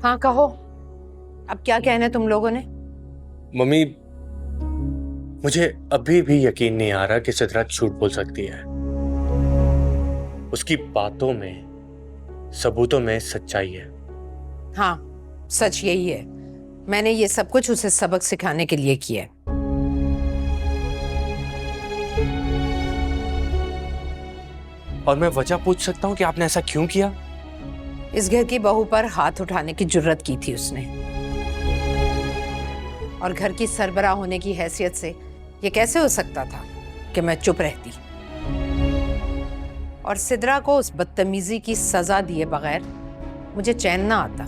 हाँ कहो, अब क्या कहना है तुम लोगों ने? मम्मी, मुझे अभी भी यकीन नहीं आ रहा कि सिद्रा झूठ बोल सकती है। उसकी बातों में, सबूतों में सच्चाई है। हाँ, सच यही है। मैंने ये सब कुछ उसे सबक सिखाने के लिए किया है। और मैं वजह पूछ सकता हूं कि आपने ऐसा क्यों किया? इस घर की बहू पर हाथ उठाने की जुर्रत की थी उसने, और घर की सरबराह होने की हैसियत से ये कैसे हो सकता था कि मैं चुप रहती और सिद्रा को उस बदतमीजी की सजा दिए बगैर मुझे चैन ना आता।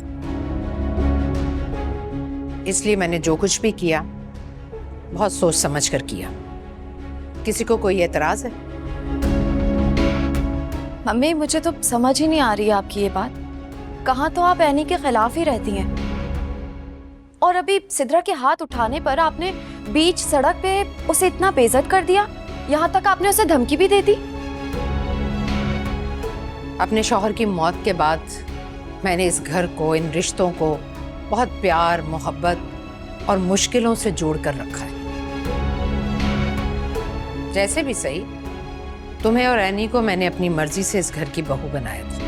इसलिए मैंने जो कुछ भी किया बहुत सोच समझ कर किया। किसी को कोई एतराज है? मम्मी, मुझे तो समझ ही नहीं आ रही है आपकी ये बात। कहाँ तो आप एनी के खिलाफ ही रहती हैं, और अभी सिद्रा के हाथ उठाने पर आपने बीच सड़क पे उसे इतना बेइज्जत कर दिया, यहाँ तक आपने उसे धमकी भी दे दी। अपने शौहर की मौत के बाद मैंने इस घर को, इन रिश्तों को बहुत प्यार, मोहब्बत और मुश्किलों से जोड़ कर रखा है। जैसे भी सही, तुम्हें और एनी को मैंने अपनी मर्जी से इस घर की बहू बनाया था,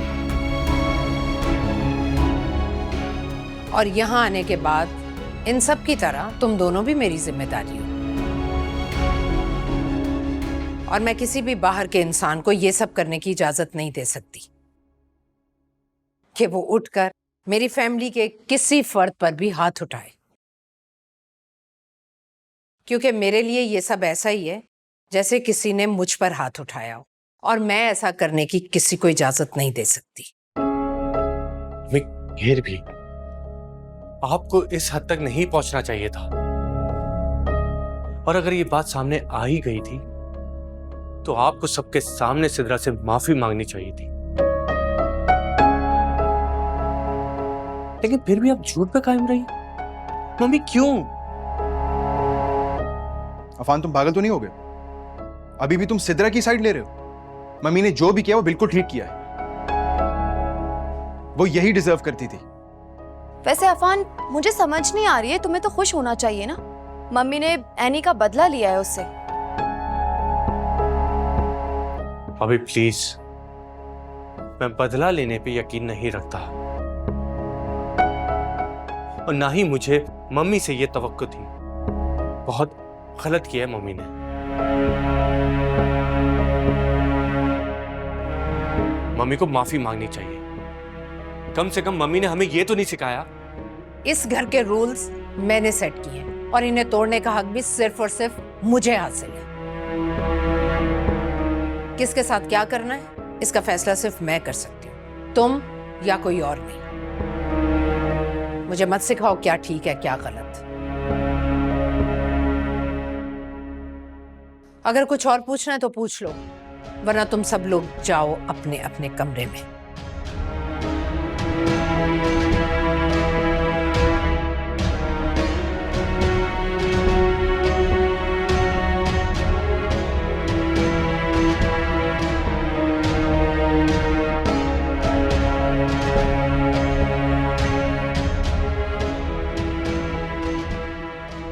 और यहाँ आने के बाद इन सब की तरह तुम दोनों भी मेरी जिम्मेदारी हो। और मैं किसी भी बाहर के इंसान को ये सब करने की इजाजत नहीं दे सकती कि वो उठकर मेरी फैमिली के किसी फर्द पर भी हाथ उठाए, क्योंकि मेरे लिए ये सब ऐसा ही है जैसे किसी ने मुझ पर हाथ उठाया हो, और मैं ऐसा करने की किसी को इजाजत नहीं दे सकती। फिर भी आपको इस हद तक नहीं पहुंचना चाहिए था, और अगर ये बात सामने आ ही गई थी तो आपको सबके सामने सिद्रा से माफी मांगनी चाहिए थी। लेकिन फिर भी आप झूठ पे कायम रही। मम्मी क्यों? अफान, तुम पागल तो नहीं हो गए? अभी भी तुम सिद्रा की साइड ले रहे हो? मम्मी ने जो भी किया वो बिल्कुल ठीक किया है। वो यही डिजर्व करती थी। वैसे अफान, मुझे समझ नहीं आ रही है, तुम्हें तो खुश होना चाहिए ना। मम्मी ने एनी का बदला लिया है उससे। अभी प्लीज, मैं बदला लेने पे यकीन नहीं रखता, और ना ही मुझे मम्मी से ये तवक्को थी। बहुत गलत किया है मम्मी ने। मम्मी को माफी मांगनी चाहिए। कम से कम मम्मी ने हमें ये तो नहीं सिखाया। इस घर के रूल्स मैंने सेट किए हैं, और इन्हें तोड़ने का हक भी सिर्फ और सिर्फ मुझे हासिल है। किसके साथ क्या करना है, इसका फैसला सिर्फ मैं कर सकती हूँ, तुम या कोई और नहीं। मुझे मत सिखाओ क्या ठीक है क्या गलत। अगर कुछ और पूछना है तो पूछ लो, वरना तुम सब लोग जाओ अपने अपने कमरे में।